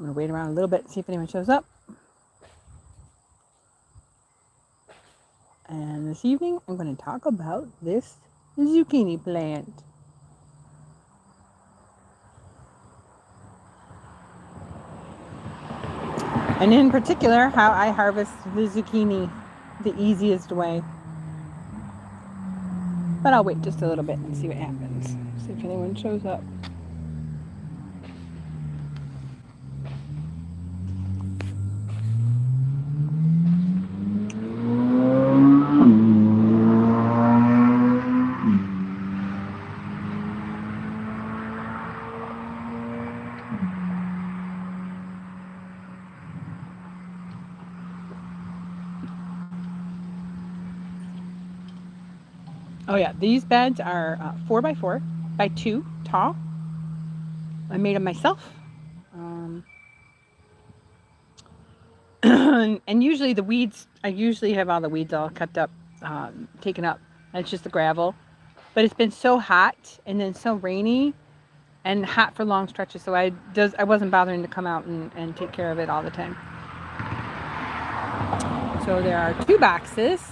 going to wait around a little bit, see if anyone shows up. And this evening, I'm going to talk about this zucchini plant. And in particular, how I harvest the zucchini the easiest way. But I'll wait just a little bit and see what happens. See if anyone shows up. Oh yeah, these beds are 4x4 by 2 tall. I made them myself. And usually the weeds, I usually have all the weeds all cut up, taken up. And it's just the gravel. But it's been so hot and then so rainy and hot for long stretches, so I wasn't bothering to come out and take care of it all the time. So there are 2 boxes.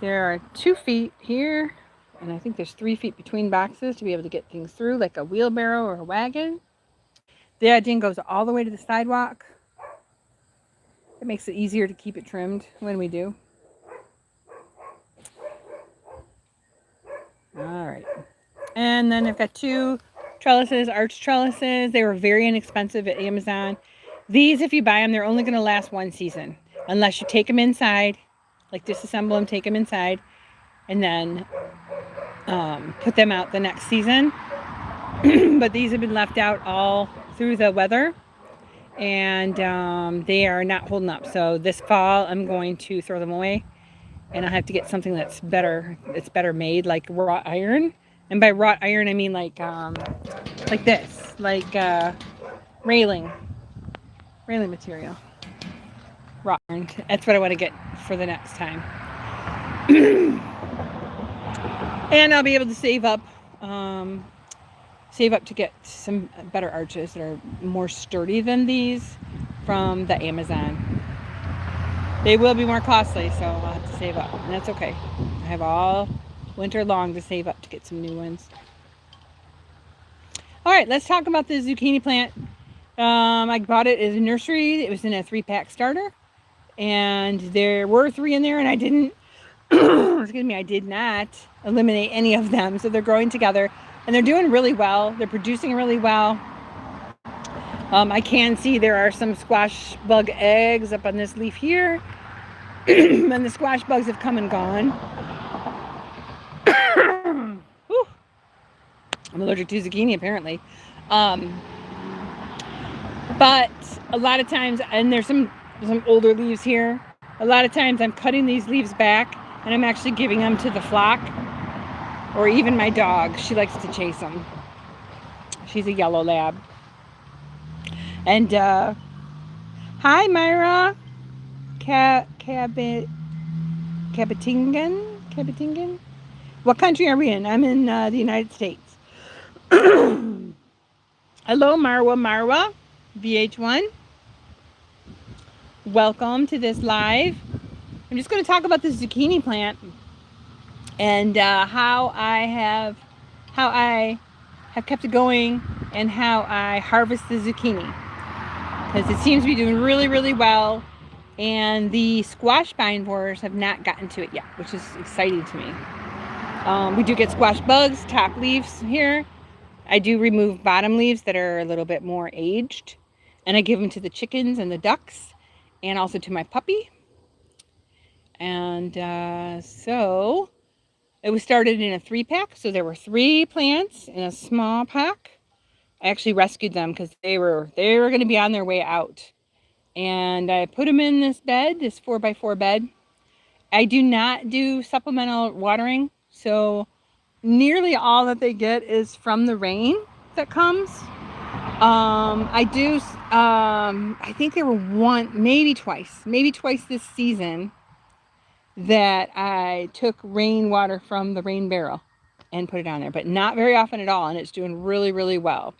There are 2 feet here, and I think there's 3 feet between boxes to be able to get things through, like a wheelbarrow or a wagon. That thing goes all the way to the sidewalk. It makes it easier to keep it trimmed when we do. All right. And then I've got 2 trellises, arch trellises. They were very inexpensive at Amazon. These, if you buy them, they're only going to last 1 season. Unless you take them inside, like disassemble them, take them inside, and then put them out the next season. But these have been left out all through the weather. And they are not holding up. So this fall, I'm going to throw them away. And I'll have to get something that's better made, like wrought iron. And by wrought iron, I mean like this, like railing material. Wrought iron. That's what I want to get for the next time. And I'll be able to save up to get some better arches that are more sturdy than these from the Amazon. They will be more costly, so I'll have to save up, and that's okay. I have all winter long to save up to get some new ones. All right, let's talk about the zucchini plant. I bought it as a nursery. It was in a 3-pack starter, and there were 3 in there, and I didn't, I did not eliminate any of them. So they're growing together, and they're doing really well. They're producing really well. I can see there are some squash bug eggs up on this leaf here. And the squash bugs have come and gone. I'm allergic to zucchini, apparently. But a lot of times, and there's some older leaves here. A lot of times I'm cutting these leaves back, and I'm actually giving them to the flock. Or even my dog. She likes to chase them. She's a yellow lab. And, hi, Myra. Cabotingan? What country are we in? I'm in the United States. Hello, Marwa, VH1. Welcome to this live. I'm just going to talk about this zucchini plant and how I have kept it going and how I harvest the zucchini. Because it seems to be doing really, really well. And the squash vine borers have not gotten to it yet, which is exciting to me. We do get squash bugs, top leaves here. I do remove bottom leaves that are a little bit more aged. And I give them to the chickens and the ducks. And also to my puppy. And so it was started in a 3-pack. So there were 3 plants in a small pack. I actually rescued them because they were going to be on their way out. And I put them in this bed, this 4x4 bed. I do not do supplemental watering. So nearly all that they get is from the rain that comes. I think there were maybe twice this season that I took rainwater from the rain barrel and put it on there, but not very often at all. And it's doing really, really well.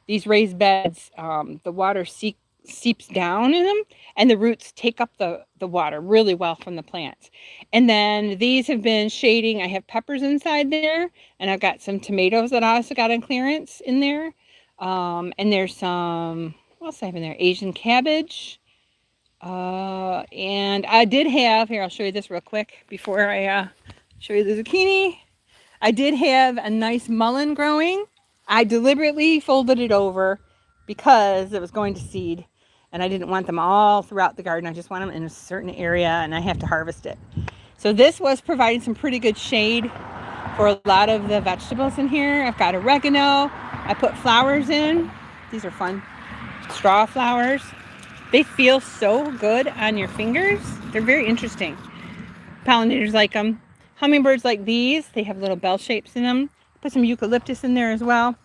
these raised beds, the water seeps down in them, and the roots take up the water really well from the plants. And then these have been shading. I have peppers inside there, and I've got some tomatoes that I also got on clearance in there. And there's some, what else I have in there? Asian cabbage. And I did have, here, I'll show you this real quick before I show you the zucchini. I did have a nice mullein growing. I deliberately folded it over because it was going to seed, and I didn't want them all throughout the garden. I just want them in a certain area, and I have to harvest it. So this was providing some pretty good shade for a lot of the vegetables in here. I've got oregano. I put flowers in. These are fun. Straw flowers. They feel so good on your fingers. They're very interesting. Pollinators like them. Hummingbirds like these. They have little bell shapes in them. Put some eucalyptus in there as well.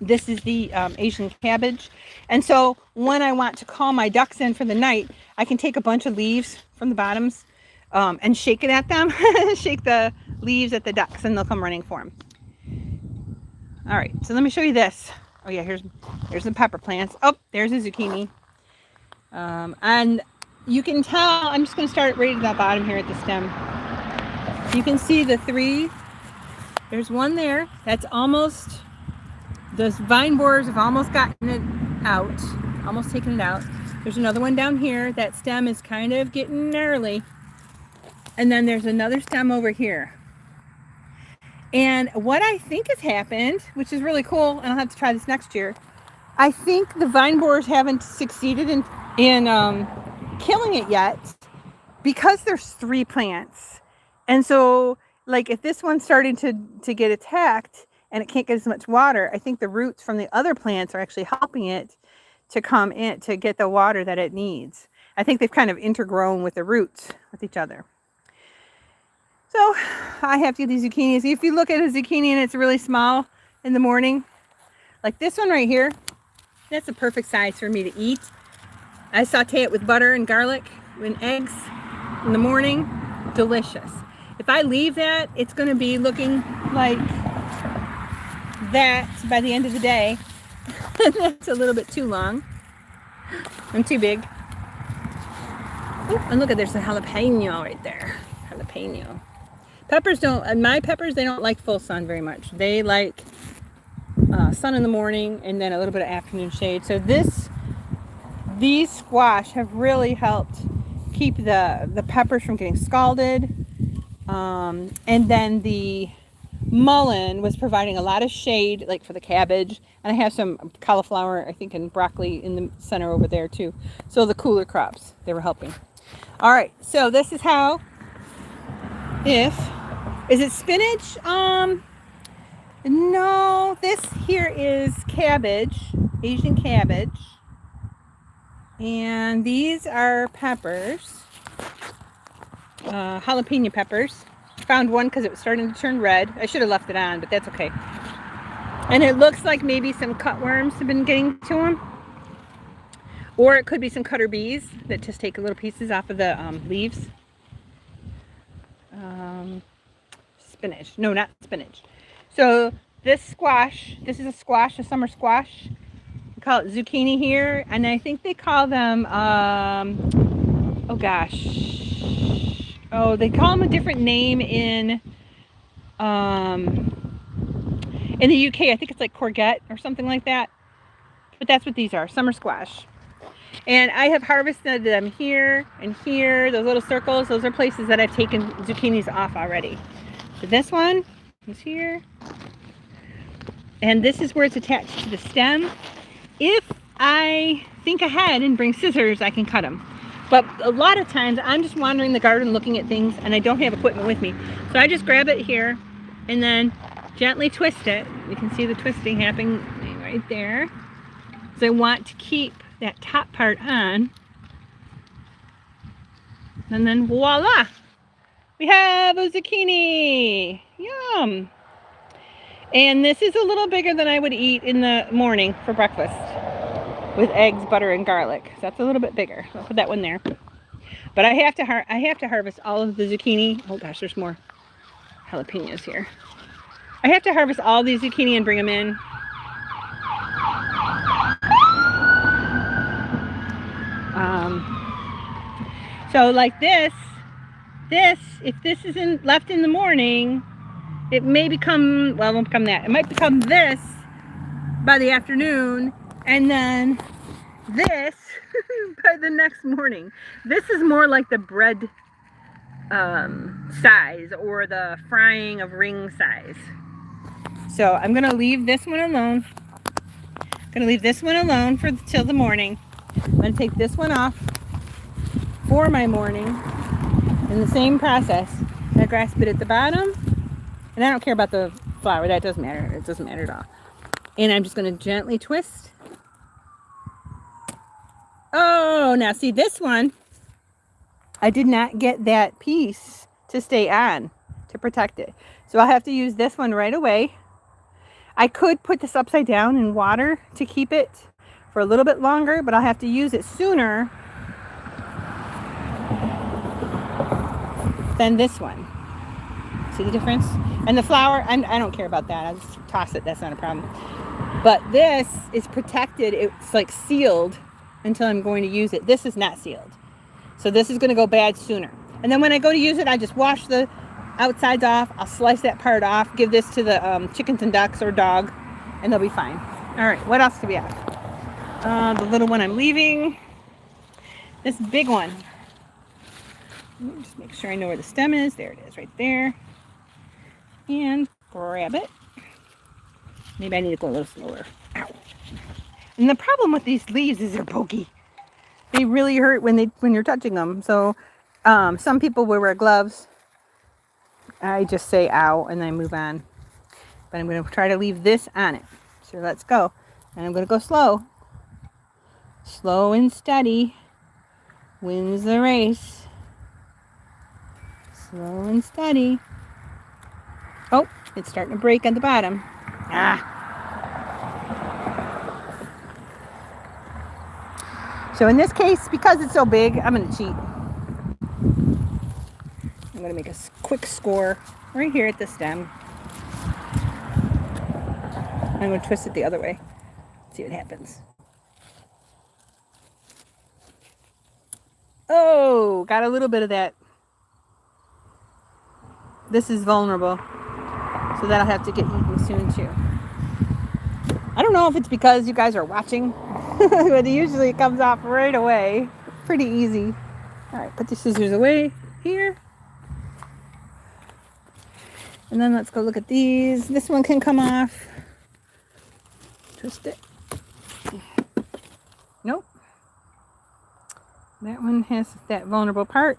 This is the Asian cabbage. And so when I want to call my ducks in for the night, I can take a bunch of leaves from the bottoms and shake it at them. Shake the leaves at the ducks, and they'll come running for them. All right, so let me show you this. Oh yeah, here's the pepper plants. Oh, there's a zucchini. And you can tell, I'm just going to start right at the bottom here at the stem. You can see the three. There's one there. That's almost, those vine borers have almost gotten it out. Almost taken it out. There's another one down here. That stem is kind of getting gnarly. And then there's another stem over here. And what I think has happened, which is really cool, and I'll have to try this next year, I think the vine borers haven't succeeded in killing it yet because there's three plants. And so, like, if this one's starting to get attacked and it can't get as much water, I think the roots from the other plants are actually helping it to come in to get the water that it needs. I think they've kind of intergrown with the roots with each other. So I have to get these zucchinis. If you look at a zucchini and it's really small in the morning, like this one right here, that's a perfect size for me to eat. I saute it with butter and garlic and eggs in the morning. Delicious. If I leave that, it's going to be looking like that by the end of the day. That's a little bit too long and too big. Oh, and look at, there's a jalapeno right there. Jalapeno. Peppers don't, my peppers, they don't like full sun very much. They like sun in the morning and then a little bit of afternoon shade. So these squash have really helped keep the peppers from getting scalded. And then the mullein was providing a lot of shade, like for the cabbage. And I have some cauliflower, I think, and broccoli in the center over there too. So the cooler crops, they were helping. All right, so this is how, is it spinach? No, this here is cabbage, Asian cabbage. And these are peppers, jalapeno peppers. Found one because it was starting to turn red. I should have left it on, but that's okay. And it looks like maybe some cutworms have been getting to them. Or it could be some cutter bees that just take little pieces off of the leaves. Spinach. No, not spinach. So this squash, this is a squash, a summer squash. We call it zucchini here. And I think they call them, oh gosh. Oh, they call them a different name in the UK. I think it's like Courgette or something like that. But that's what these are, summer squash. And I have harvested them here and here. Those little circles, those are places that I've taken zucchinis off already. So this one is here. And this is where it's attached to the stem. If I think ahead and bring scissors, I can cut them. But a lot of times I'm just wandering the garden looking at things and I don't have equipment with me. So I just grab it here and then gently twist it. You can see the twisting happening right there. So I want to keep that top part on. And then voila! We have a zucchini! Yum! And this is a little bigger than I would eat in the morning for breakfast with eggs, butter, and garlic. So that's a little bit bigger. I'll put that one there. But I have to harvest all of the zucchini. Oh gosh, there's more jalapenos here. I have to harvest all these zucchini and bring them in. So like this, if this isn't left in the morning, it may become, well, it won't become that. It might become this by the afternoon, and then this by the next morning. This is more like the bread size, or the frying of ring size. So I'm gonna leave this one alone. Till the morning. I'm gonna take this one off for my morning in the same process. I grasp it at the bottom, and I don't care about the flour. That doesn't matter. It doesn't matter at all. And I'm just gonna gently twist. Oh, now see this one, I did not get that piece to stay on to protect it. So I'll have to use this one right away. I could put this upside down in water to keep it for a little bit longer, but I'll have to use it sooner than this one. See the difference? And the flour, I don't care about that. I'll just toss it. That's not a problem. But this is protected. It's like sealed until I'm going to use it. This is not sealed. So this is going to go bad sooner. And then when I go to use it, I just wash the outsides off. I'll slice that part off. Give this to the chickens and ducks or dog, and they'll be fine. All right, what else do we have? The little one I'm leaving. This big one. Let me just make sure I know where the stem is. There it is, right there. And grab it. Maybe I need to go a little slower. Ow. And the problem with these leaves is they're pokey. They really hurt when you're touching them. So some people will wear gloves. I just say ow and then move on. But I'm going to try to leave this on it. So let's go. And I'm going to go slow. Slow and steady wins the race. Slow and steady. Oh, it's starting to break at the bottom. Ah. So in this case, because it's so big, I'm going to cheat. I'm going to make a quick score right here at the stem. I'm going to twist it the other way. See what happens. Oh, got a little bit of that. This is vulnerable. So that'll have to get eaten soon too. I don't know if it's because you guys are watching, but usually it comes off right away. Pretty easy. All right, put the scissors away here. And then let's go look at these. This one can come off. Twist it. Nope. That one has that vulnerable part.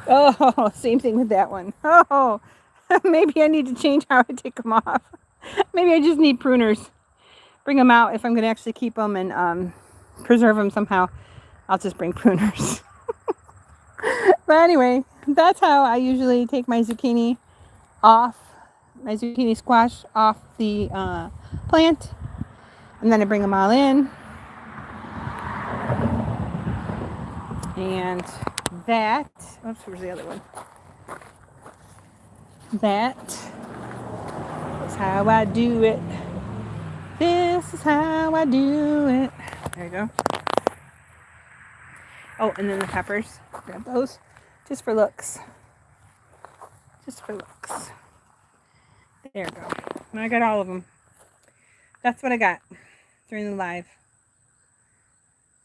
Oh, same thing with that one. Oh, maybe I need to change how I take them off. Maybe I just need pruners. Bring them out if I'm going to actually keep them and preserve them somehow. I'll just bring pruners. But anyway, that's how I usually take my zucchini off, my zucchini squash off the plant. And then I bring them all in. And that, oops, where's the other one? That is how I do it. This is how I do it. There you go. Oh, and then the peppers. Grab those just for looks. Just for looks. There you go. And I got all of them. That's what I got during the live.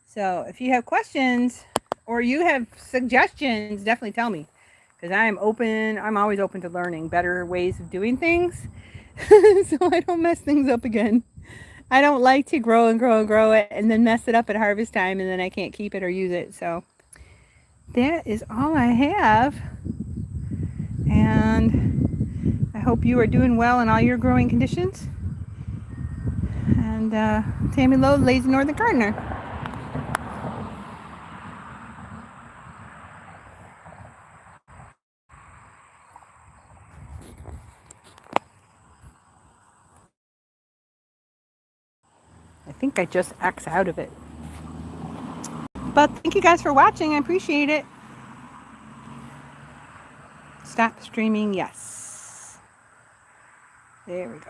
So if you have questions or you have suggestions, definitely tell me. Because I'm always open to learning better ways of doing things. So I don't mess things up again. I don't like to grow and grow and grow it and then mess it up at harvest time and then I can't keep it or use it. So that is all I have. And I hope you are doing well in all your growing conditions. And Tammy Lowe, Lazy Northern Gardener. I think I just X out of it. But thank you guys for watching. I appreciate it. Stop streaming. Yes. There we go.